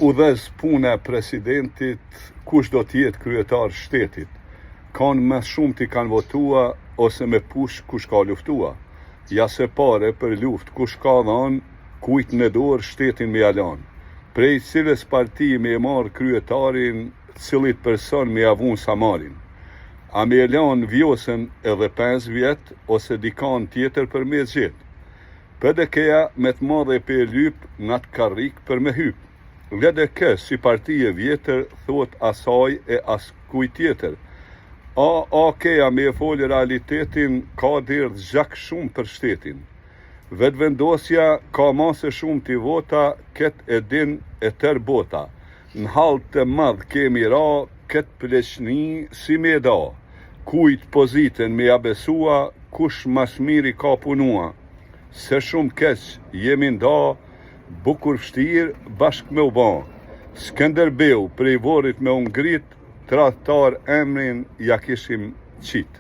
udhëz puna e presidentit, kush do t'jetë kryetar shtetit. Kanë më shumë t'i kanë votua, ose me push kush ka luftua. Ja se pare për luft kush ka dhanë, kujt në dorë shtetin me jalan. Prej cilës parti me marë kryetarin, cilit person me avun samarin. A me lan vjosën edhe 5 vjet, ose dikan tjetër për me zgjet. PDK-ja me t'madhe për lyp, në t'karrik për me hyp. LDK si partije vjetër, thot asaj e as kuj tjetër. AK-ja me e folë realitetin, ka dirë zgjak shumë për shtetin. Vetëvendosja ka mase shumë t'i vota, ket e din e tër bota. Në halë të madhë kemi ra, ket pleqni si me da. Kujt pozitën me abesua, kush mas miri ka punua. Se shumë keq jemi nda, bukur fështir bashk me u ba. Skënderbeu prej vorit me ungrit, tradhtar emrin ja kishim qit.